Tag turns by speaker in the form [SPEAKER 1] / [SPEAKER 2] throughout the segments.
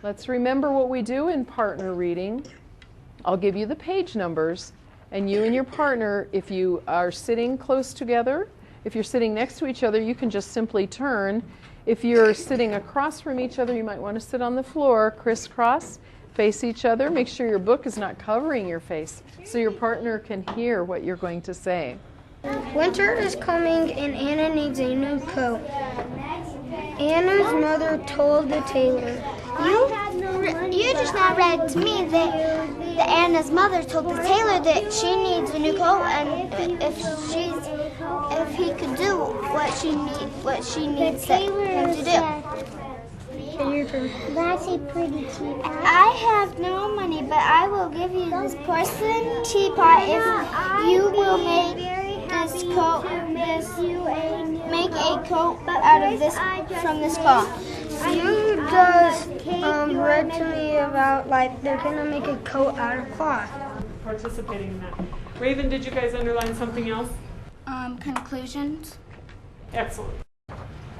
[SPEAKER 1] Let's remember what we do in partner reading. I'll give you the page numbers, and you and your partner, if you are sitting close together, if you're sitting next to each other, you can just simply turn. If you're sitting across from each other, you might want to sit on the floor, crisscross, face each other. Make sure your book is not covering your face so your partner can hear what you're going to say.
[SPEAKER 2] Winter is coming and Anna needs a new coat. Anna's mother told the tailor.
[SPEAKER 3] You just now read to me that Anna's mother told the tailor that she needs a new coat, and if he could do what she needs him to do.
[SPEAKER 4] That's a pretty teapot.
[SPEAKER 3] I have no money, but I will give you this porcelain teapot if you will make this coat. Make a coat out of this from this cloth.
[SPEAKER 2] You just read to me about they're gonna make a coat out of cloth.
[SPEAKER 5] Participating in that. Raven, did you guys underline something else?
[SPEAKER 3] Conclusions.
[SPEAKER 5] Excellent.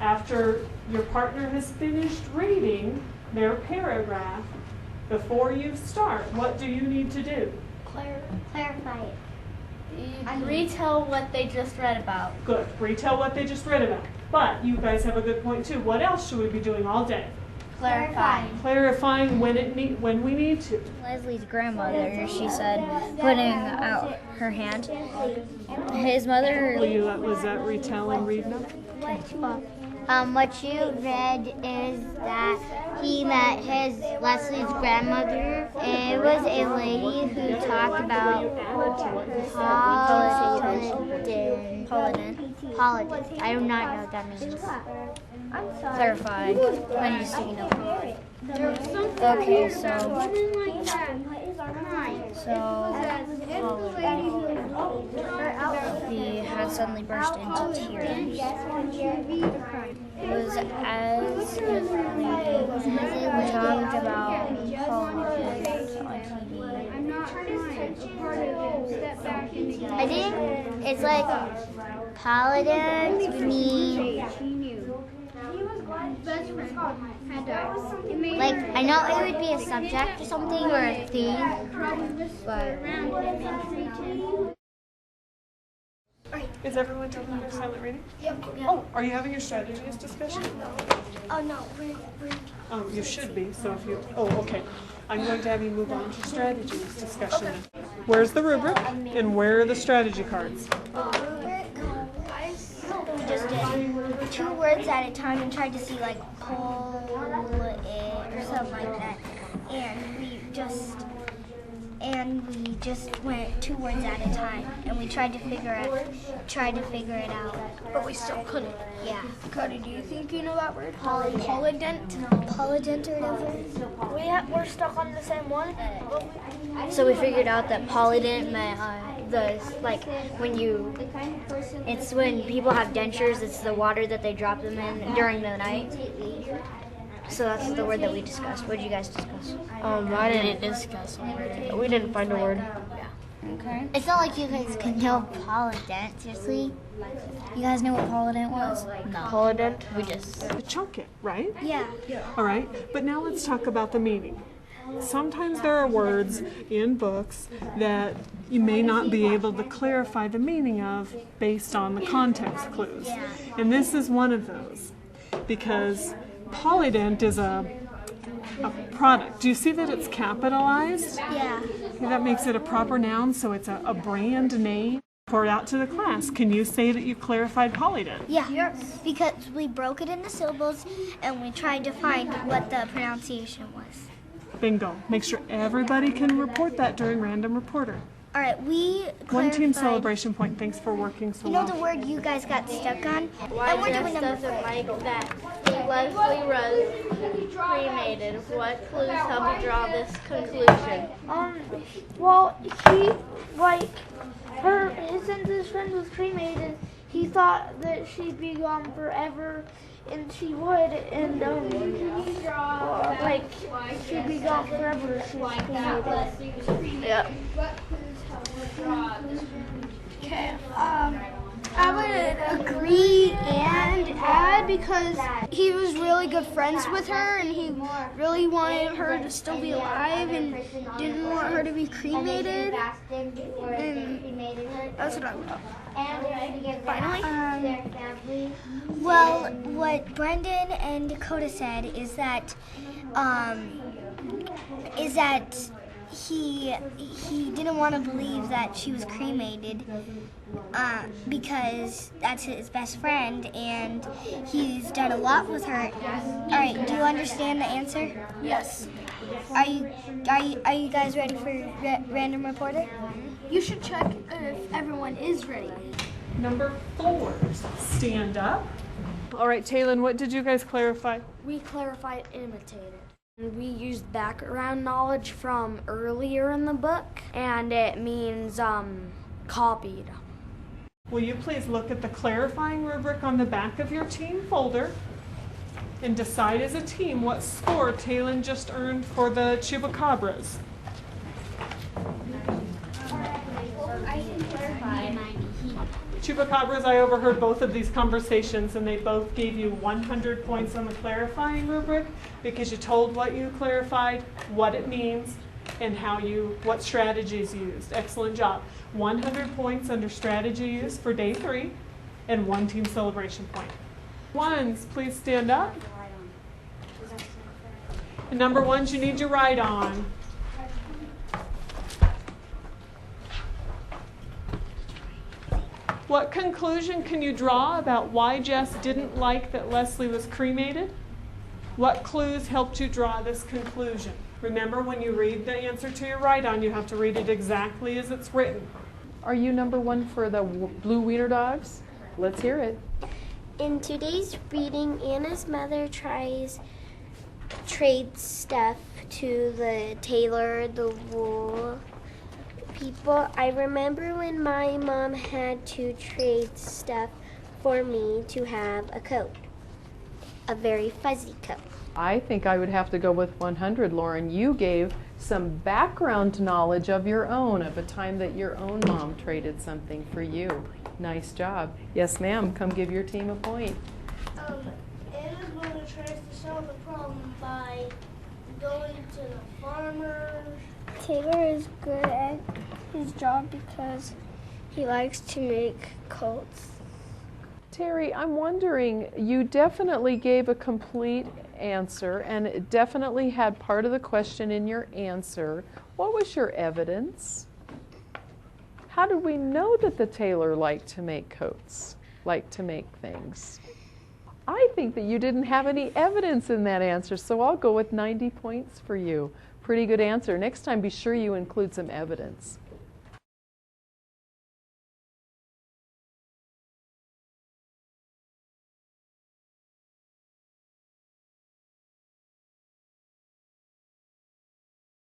[SPEAKER 5] After your partner has finished reading their paragraph, before you start, what do you need to do?
[SPEAKER 3] Clarify it.
[SPEAKER 6] Retell what they just read about.
[SPEAKER 5] Good. Retell what they just read about. But you guys have a good point too. What else should we be doing all day? Clarifying when we need to.
[SPEAKER 7] Leslie's grandmother, she said, putting out her hand. His mother...
[SPEAKER 5] Was that retell and read now?
[SPEAKER 3] What you read is that he met Leslie's grandmother. It was a lady who talked about Paladin. I do not know what that means.
[SPEAKER 7] Clarify. I'm just thinking of it. Okay, he had suddenly burst into tears. It was as if we talked about politics on TV.
[SPEAKER 3] I think it's like Paladin means I know it would be a subject or something or a theme, but
[SPEAKER 5] Is everyone taking their silent reading? Yep. Oh, are you having your strategies discussion?
[SPEAKER 3] oh no,
[SPEAKER 5] You should be, so if you... Oh, okay. I'm going to have you move on to strategies discussion. Okay. Where's the rubric and where are the strategy cards?
[SPEAKER 3] We just did 2 words at a time and tried to see pull it or something like that. And we just went 2 words at a time, and we tried to figure it out.
[SPEAKER 2] But we still couldn't.
[SPEAKER 3] Yeah.
[SPEAKER 2] Cody, do you think you know that word?
[SPEAKER 3] Polydent or whatever.
[SPEAKER 2] We're stuck on the same one.
[SPEAKER 7] So we figured out that polydent meant it's when people have dentures, it's the water that they drop them in during the night. So that's the word that we discussed. What did you guys discuss?
[SPEAKER 6] I didn't discuss a word.
[SPEAKER 5] We didn't find a word.
[SPEAKER 7] Yeah. Okay.
[SPEAKER 3] It's not like you guys could know polydent, seriously. You guys know what polydent was?
[SPEAKER 7] No.
[SPEAKER 5] Polydent?
[SPEAKER 7] We just...
[SPEAKER 5] To chunk it, right?
[SPEAKER 3] Yeah.
[SPEAKER 5] All right, but now let's talk about the meaning. Sometimes there are words in books that you may not be able to clarify the meaning of based on the context clues. And this is one of those, because polydent is a product. Do you see that it's capitalized?
[SPEAKER 3] Yeah.
[SPEAKER 5] Okay, that makes it a proper noun, so it's a brand name. Pour it out to the class. Can you say that you clarified polydent?
[SPEAKER 3] Yeah, because we broke it into syllables and we tried to find what the pronunciation was.
[SPEAKER 5] Bingo. Make sure everybody can report that during Random Reporter.
[SPEAKER 3] All right, we
[SPEAKER 5] One team
[SPEAKER 3] clarified-
[SPEAKER 5] celebration point. Thanks for working so
[SPEAKER 3] You know
[SPEAKER 5] well.
[SPEAKER 3] the word you guys got stuck on?
[SPEAKER 6] Why
[SPEAKER 3] And we're doing
[SPEAKER 6] Jess
[SPEAKER 3] number
[SPEAKER 6] doesn't
[SPEAKER 3] 4.
[SPEAKER 6] like that Leslie was cremated. What clues help you draw this conclusion?
[SPEAKER 2] Well, since his friend was cremated, he thought that she'd be gone forever, and she would, and she'd be gone forever if she was cremated.
[SPEAKER 6] Yeah.
[SPEAKER 2] Okay. I would agree and add because he was really good friends with her and he really wanted her to still be alive and didn't want her to be cremated. And that's what I wrote. Finally.
[SPEAKER 7] Well, what Brendan and Dakota said is that he didn't want to believe that she was cremated because that's his best friend and he's done a lot with her. All right, do you understand the answer?
[SPEAKER 2] Yes.
[SPEAKER 7] Are you guys ready for Random Reporter?
[SPEAKER 2] You should check if everyone is ready.
[SPEAKER 5] Number 4, stand up. All right, Taylin, what did you guys clarify?
[SPEAKER 4] We clarified imitated. We used background knowledge from earlier in the book, and it means copied.
[SPEAKER 5] Will you please look at the clarifying rubric on the back of your team folder and decide as a team what score Taylin just earned for the Chupacabras? Chupacabras, I overheard both of these conversations and they both gave you 100 points on the clarifying rubric because you told what you clarified, what it means, and what strategies used. Excellent job. 100 points under strategy use for day 3 and 1 team celebration point. Ones, please stand up. And number 1s, you need your right on. What conclusion can you draw about why Jess didn't like that Leslie was cremated? What clues helped you draw this conclusion? Remember, when you read the answer to your write-on, you have to read it exactly as it's written.
[SPEAKER 1] Are you number 1 for the blue wiener dogs? Let's hear it.
[SPEAKER 3] In today's reading, Anna's mother trades stuff to the tailor, the wool people. I remember when my mom had to trade stuff for me to have a coat, a very fuzzy coat.
[SPEAKER 1] I think I would have to go with 100, Lauren. You gave some background knowledge of your own, of a time that your own mom traded something for you. Nice job. Yes, ma'am. Come give your team a point.
[SPEAKER 2] Anna's mother tries to solve the problem by going to the farmer. Taylor is good at his job because he likes to make coats.
[SPEAKER 1] Terry, I'm wondering, you definitely gave a complete answer and it definitely had part of the question in your answer. What was your evidence? How did we know that the tailor liked to make coats, liked to make things? I think that you didn't have any evidence in that answer, so I'll go with 90 points for you. Pretty good answer. Next time, be sure you include some evidence.